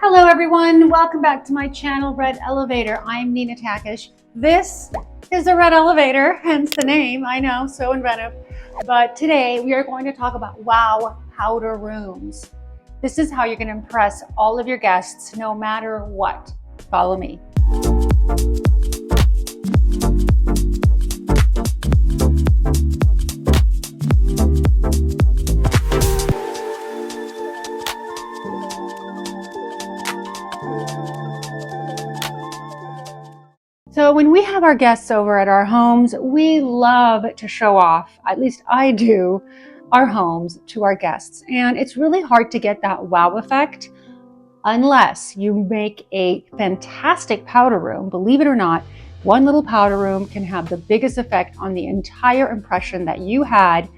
Hello everyone, welcome back to my channel, Red Elevator. I'm Nina Takesh. This is a red elevator, hence the name. I know, so inventive. But today we are going to talk about wow powder rooms. This is how you're going to impress all of your guests no matter what. Follow me. So when we have our guests over at our homes, we love to show off, at least I do, our homes to our guests. And it's really hard to get that wow effect unless you make a fantastic powder room. Believe it or not, one little powder room can have the biggest effect on the entire impression that you had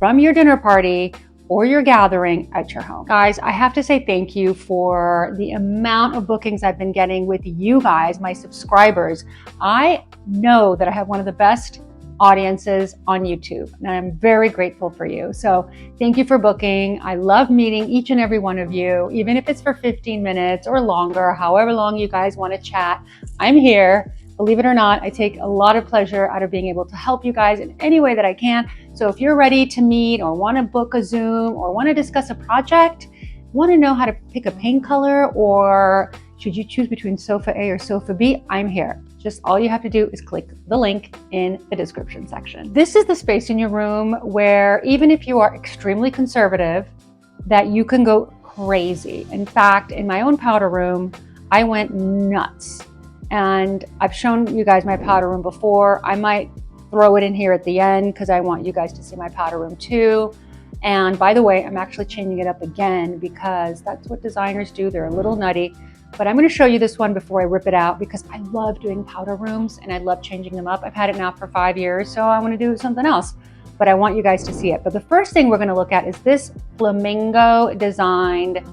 from your dinner party or your gathering at your home. Guys, I have to say thank you for the amount of bookings I've been getting with you guys, my subscribers. I know that I have one of the best audiences on YouTube, and I'm very grateful for you. So thank you for booking. I love meeting each and every one of you, even if it's for 15 minutes or longer, however long you guys want to chat. I'm here. Believe it or not, I take a lot of pleasure out of being able to help you guys in any way that I can. So if you're ready to meet or want to book a Zoom or want to discuss a project, want to know how to pick a paint color, or should you choose between sofa A or sofa B, I'm here. Just all you have to do is click the link in the description section. This is the space in your room where even if you are extremely conservative, that you can go crazy. In fact, in my own powder room, I went nuts. And I've shown you guys my powder room before. I might throw it in here at the end because I want you guys to see my powder room too. And by the way, I'm actually changing it up again because that's what designers do. They're a little nutty. But I'm going to show you this one before I rip it out because I love doing powder rooms and I love changing them up. I've had it now for 5 years, so I want to do something else. But I want you guys to see it. But the first thing we're going to look at is this flamingo designed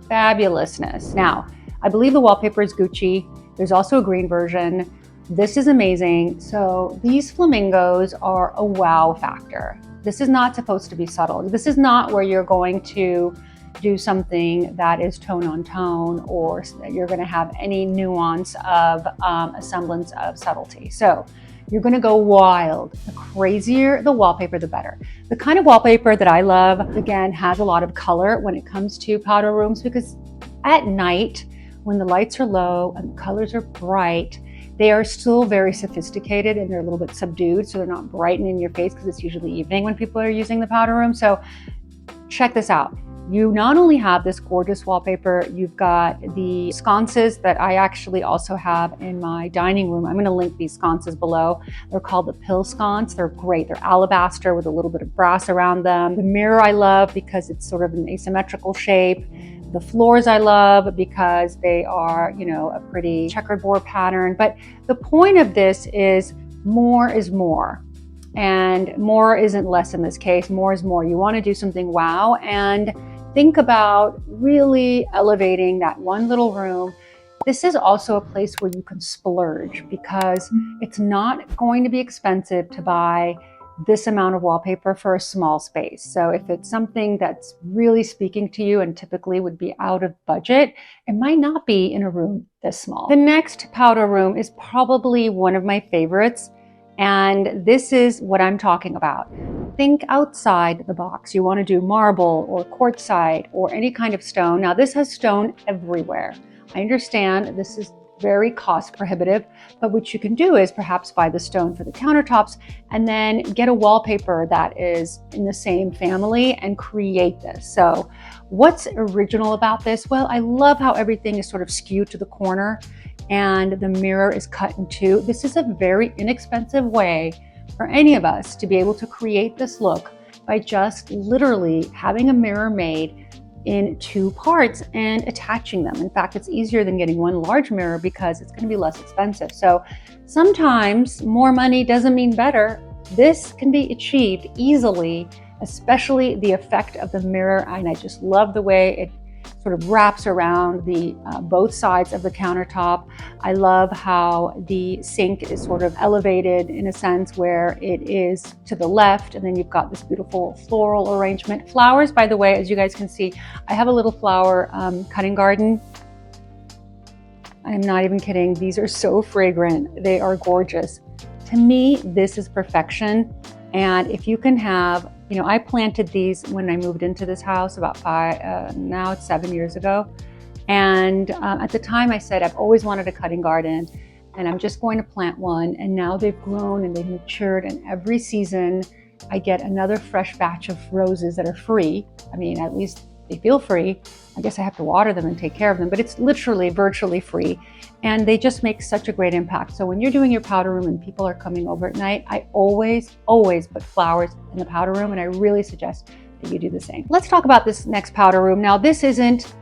fabulousness. Now, I believe the wallpaper is Gucci. There's also a green version. This is amazing. So these flamingos are a wow factor. This is not supposed to be subtle. This is not where you're going to do something that is tone on tone or that you're going to have any nuance of a semblance of subtlety. So you're going to go wild. The crazier the wallpaper, the better. The kind of wallpaper that I love, again, has a lot of color when it comes to powder rooms, because at night, when the lights are low and the colors are bright, they are still very sophisticated and they're a little bit subdued, so they're not bright and in your face because it's usually evening when people are using the powder room. So check this out. You not only have this gorgeous wallpaper, you've got the sconces that I actually also have in my dining room. I'm going to link these sconces below. They're called the pill sconce. They're great. They're alabaster with a little bit of brass around them. The mirror I love because it's sort of an asymmetrical shape. The floors I love because they are, you know, a pretty checkerboard pattern. But the point of this is more is more. And more isn't less in this case. More is more. You want to do something wow and think about really elevating that one little room. This is also a place where you can splurge because it's not going to be expensive to buy this amount of wallpaper for a small space. So if it's something that's really speaking to you and typically would be out of budget, it might not be in a room this small. The next powder room is probably one of my favorites, and this is what I'm talking about. Think outside the box. You want to do marble or quartzite or any kind of stone. Now this has stone everywhere. I understand this is very cost prohibitive, but what you can do is perhaps buy the stone for the countertops and then get a wallpaper that is in the same family and create this. So what's original about this? Well, I love how everything is sort of skewed to the corner and the mirror is cut in two. This is a very inexpensive way for any of us to be able to create this look by just literally having a mirror made in two parts and attaching them. In fact, it's easier than getting one large mirror because it's going to be less expensive. So sometimes more money doesn't mean better. This can be achieved easily, especially the effect of the mirror. And I just love the way it sort of wraps around the both sides of the countertop. I love how the sink is sort of elevated in a sense where it is to the left, and then you've got this beautiful floral arrangement. Flowers, by the way, as you guys can see, I have a little flower cutting garden I'm not even kidding. These are so fragrant. They are gorgeous. To me, this is perfection. And if you can have, I planted these when I moved into this house about now it's 7 years ago. And at the time I said, I've always wanted a cutting garden and I'm just going to plant one. And now they've grown and they've matured, and every season I get another fresh batch of roses that are free. I mean, at least they feel free. I guess I have to water them and take care of them, but it's literally virtually free. And they just make such a great impact. So when you're doing your powder room and people are coming over at night, I always put flowers in the powder room, and I really suggest that you do the same. Let's talk about this next powder room. Now, this isn't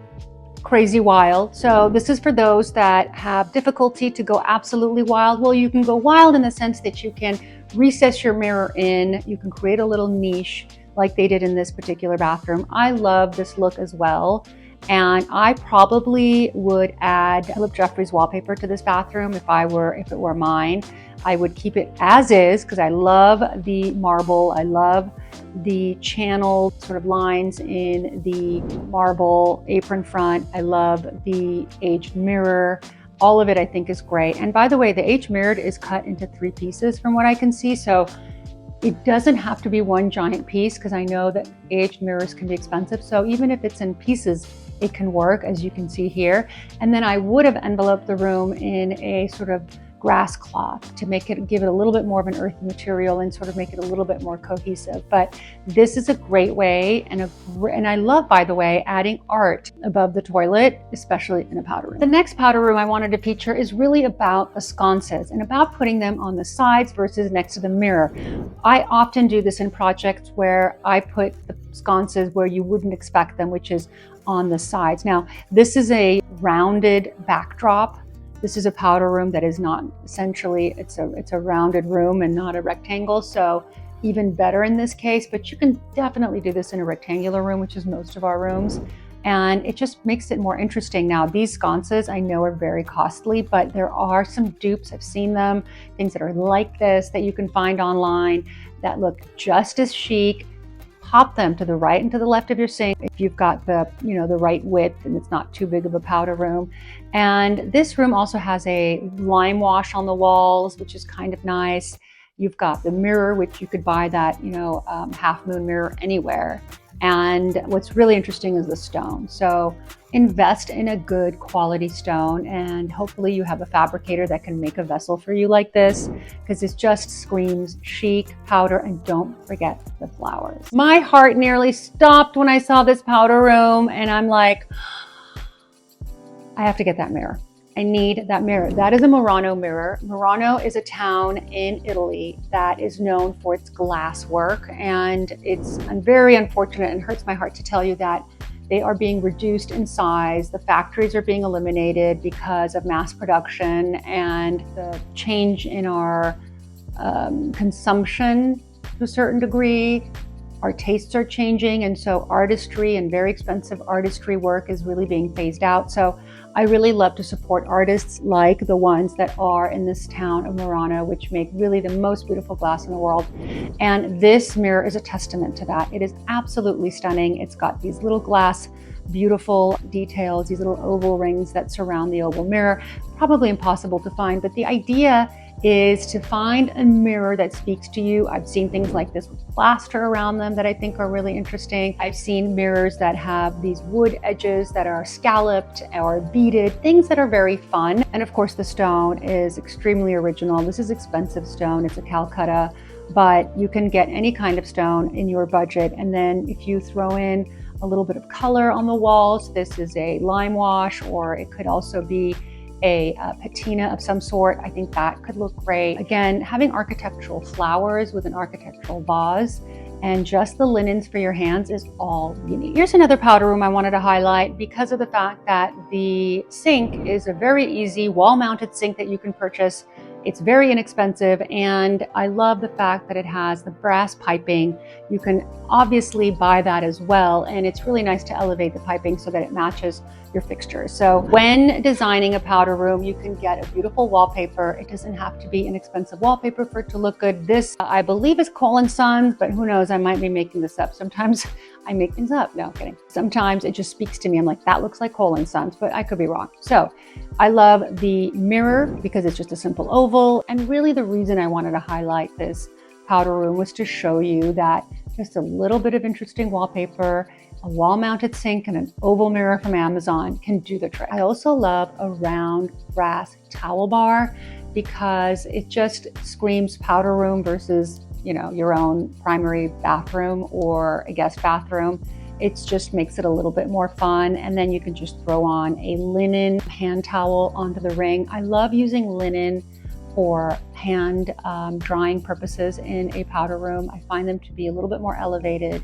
crazy wild. So this is for those that have difficulty to go absolutely wild. Well, you can go wild in the sense that you can recess your mirror in, you can create a little niche like they did in this particular bathroom. I love this look as well. And I probably would add Philip Jeffries wallpaper to this bathroom if it were mine. I would keep it as is because I love the marble. I love the channel sort of lines in the marble apron front. I love the aged mirror. All of it I think is great. And by the way, the aged mirror is cut into 3 pieces from what I can see. So it doesn't have to be one giant piece, because I know that aged mirrors can be expensive. So even if it's in pieces, it can work, as you can see here. And then I would have enveloped the room in a sort of grass cloth to give it a little bit more of an earthy material and sort of make it a little bit more cohesive. But this is a great way, and I love, by the way, adding art above the toilet, especially in a powder room. The next powder room I wanted to feature is really about the sconces and about putting them on the sides versus next to the mirror. I often do this in projects where I put the sconces where you wouldn't expect them, which is on the sides. Now, this is a rounded backdrop. This is a powder room that is not essentially, it's a rounded room and not a rectangle. So even better in this case, but you can definitely do this in a rectangular room, which is most of our rooms. And it just makes it more interesting. Now, these sconces I know are very costly, but there are some dupes. I've seen them, things that are like this that you can find online that look just as chic. Pop them to the right and to the left of your sink if you've got the right width and it's not too big of a powder room. And this room also has a lime wash on the walls, which is kind of nice. You've got the mirror, which you could buy that half moon mirror anywhere. And what's really interesting is the stone. So invest in a good quality stone, and hopefully you have a fabricator that can make a vessel for you like this, because it just screams chic powder. And don't forget the flowers. My heart nearly stopped when I saw this powder room, and I'm like, I have to get that mirror. I need that mirror. That is a Murano mirror. Murano is a town in Italy that is known for its glass work, and it's very unfortunate and hurts my heart to tell you that they are being reduced in size. The factories are being eliminated because of mass production and the change in our consumption to a certain degree. Our tastes are changing, and so artistry and very expensive artistry work is really being phased out. So I really love to support artists like the ones that are in this town of Murano, which make really the most beautiful glass in the world. And this mirror is a testament to that. It is absolutely stunning. It's got these little glass, beautiful details, these little oval rings that surround the oval mirror. Probably impossible to find, but the idea is to find a mirror that speaks to you. I've seen things like this with plaster around them that I think are really interesting. I've seen mirrors that have these wood edges that are scalloped or beaded, things that are very fun. And of course, the stone is extremely original. This is expensive stone. It's a Calcutta, but you can get any kind of stone in your budget. And then if you throw in a little bit of color on the walls, this is a lime wash, or it could also be a patina of some sort. I think that could look great. Again, having architectural flowers with an architectural vase and just the linens for your hands is all you need. Here's another powder room I wanted to highlight because of the fact that the sink is a very easy wall-mounted sink that you can purchase. It's very inexpensive, and I love the fact that it has the brass piping. You can obviously buy that as well, and it's really nice to elevate the piping so that it matches your fixtures. So when designing a powder room, you can get a beautiful wallpaper. It doesn't have to be an expensive wallpaper for it to look good. This, I believe, is Cole & Sons, but who knows, I might be making this up. Sometimes I make things up. No, I'm kidding. Sometimes it just speaks to me. I'm like, that looks like Cole & Sons, but I could be wrong. So I love the mirror because it's just a simple oval. And really the reason I wanted to highlight this powder room was to show you that just a little bit of interesting wallpaper, a wall-mounted sink, and an oval mirror from Amazon can do the trick. I also love a round brass towel bar because it just screams powder room versus, you know, your own primary bathroom or a guest bathroom. It just makes it a little bit more fun. And then you can just throw on a linen hand towel onto the ring. I love using linen for hand drying purposes in a powder room. I find them to be a little bit more elevated,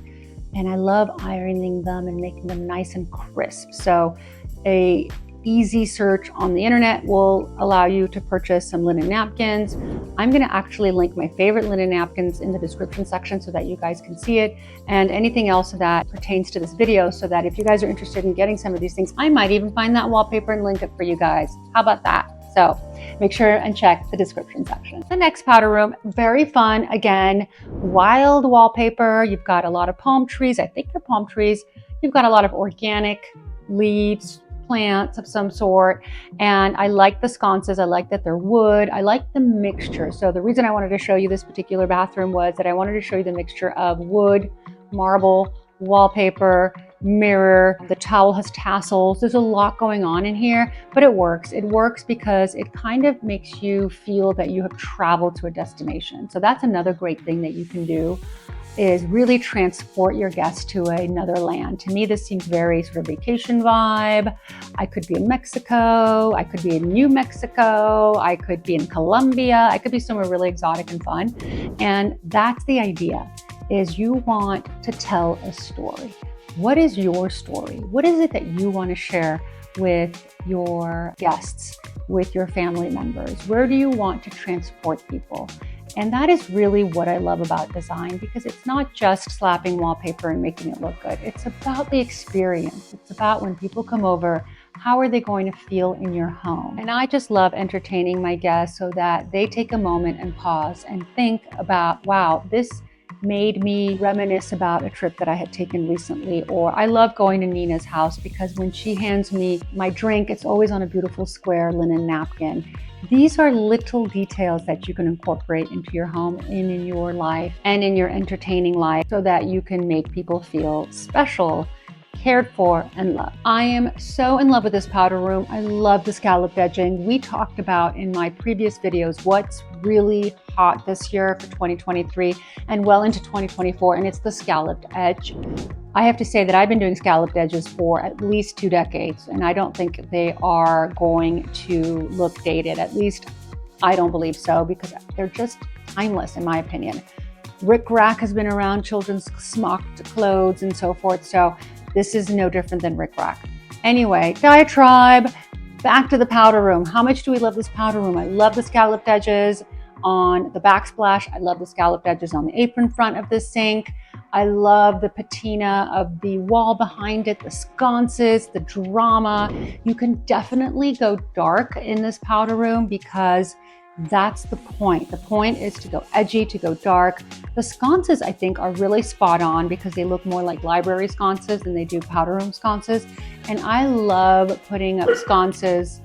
and I love ironing them and making them nice and crisp. So a easy search on the internet will allow you to purchase some linen napkins. I'm going to actually link my favorite linen napkins in the description section so that you guys can see it, and anything else that pertains to this video, so that if you guys are interested in getting some of these things, I might even find that wallpaper and link it for you guys. How about that? So make sure and check the description section. The next powder room, very fun. Again, wild wallpaper. You've got a lot of palm trees. I think they're palm trees. You've got a lot of organic leaves, plants of some sort. And I like the sconces. I like that they're wood. I like the mixture. So the reason I wanted to show you this particular bathroom was that I wanted to show you the mixture of wood, marble, wallpaper, mirror. The towel has tassels. There's a lot going on in here, but it works. It works because it kind of makes you feel that you have traveled to a destination. So that's another great thing that you can do, is really transport your guests to another land. To me, this seems very sort of vacation vibe. I could be in Mexico. I could be in New Mexico. I could be in Colombia. I could be somewhere really exotic and fun. And that's the idea, is you want to tell a story. What is your story? What is it that you want to share with your guests, with your family members? Where do you want to transport people? And that is really what I love about design, because it's not just slapping wallpaper and making it look good. It's about the experience. It's about when people come over, how are they going to feel in your home? And I just love entertaining my guests so that they take a moment and pause and think about, wow, this made me reminisce about a trip that I had taken recently. Or I love going to Nina's house because when she hands me my drink, it's always on a beautiful square linen napkin. These are little details that you can incorporate into your home and in your life and in your entertaining life, so that you can make people feel special, cared for, and loved. I am so in love with this powder room. I love the scalloped edging. We talked about in my previous videos what's really hot this year for 2023 and well into 2024, and it's the scalloped edge. I have to say that I've been doing scalloped edges for at least 2 decades, and I don't think they are going to look dated. At least I don't believe so, because they're just timeless in my opinion. Rick Rack has been around, children's smocked clothes and so forth, so this is no different than Rick Rack. Anyway, diatribe, back to the powder room. How much do we love this powder room? I love the scalloped edges on the backsplash. I love the scalloped edges on the apron front of the sink. I love the patina of the wall behind it, the sconces, the drama. You can definitely go dark in this powder room because that's the point. The point is to go edgy, to go dark. The sconces, I think, are really spot on because they look more like library sconces than they do powder room sconces. And I love putting up sconces,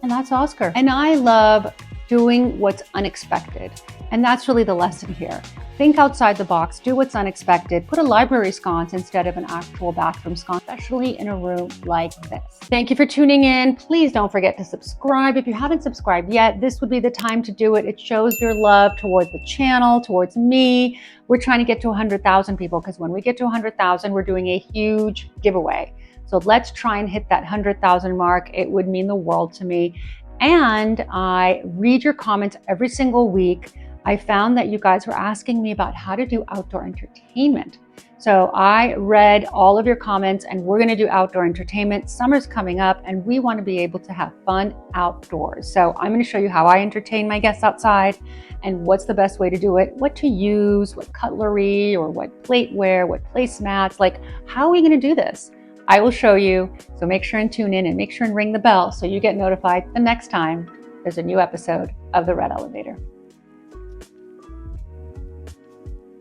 and that's Oscar. And I love doing what's unexpected. And that's really the lesson here. Think outside the box, do what's unexpected, put a library sconce instead of an actual bathroom sconce, especially in a room like this. Thank you for tuning in. Please don't forget to subscribe. If you haven't subscribed yet, this would be the time to do it. It shows your love towards the channel, towards me. We're trying to get to 100,000 people, because when we get to 100,000, we're doing a huge giveaway. So let's try and hit that 100,000 mark. It would mean the world to me. And I read your comments every single week. I found that you guys were asking me about how to do outdoor entertainment. So I read all of your comments, and we're going to do outdoor entertainment. Summer's coming up and we want to be able to have fun outdoors. So I'm going to show you how I entertain my guests outside and what's the best way to do it, what to use, what cutlery or what plateware, what placemats, like how are we going to do this? I will show you. So make sure and tune in and make sure and ring the bell so you get notified the next time there's a new episode of The Red Elevator.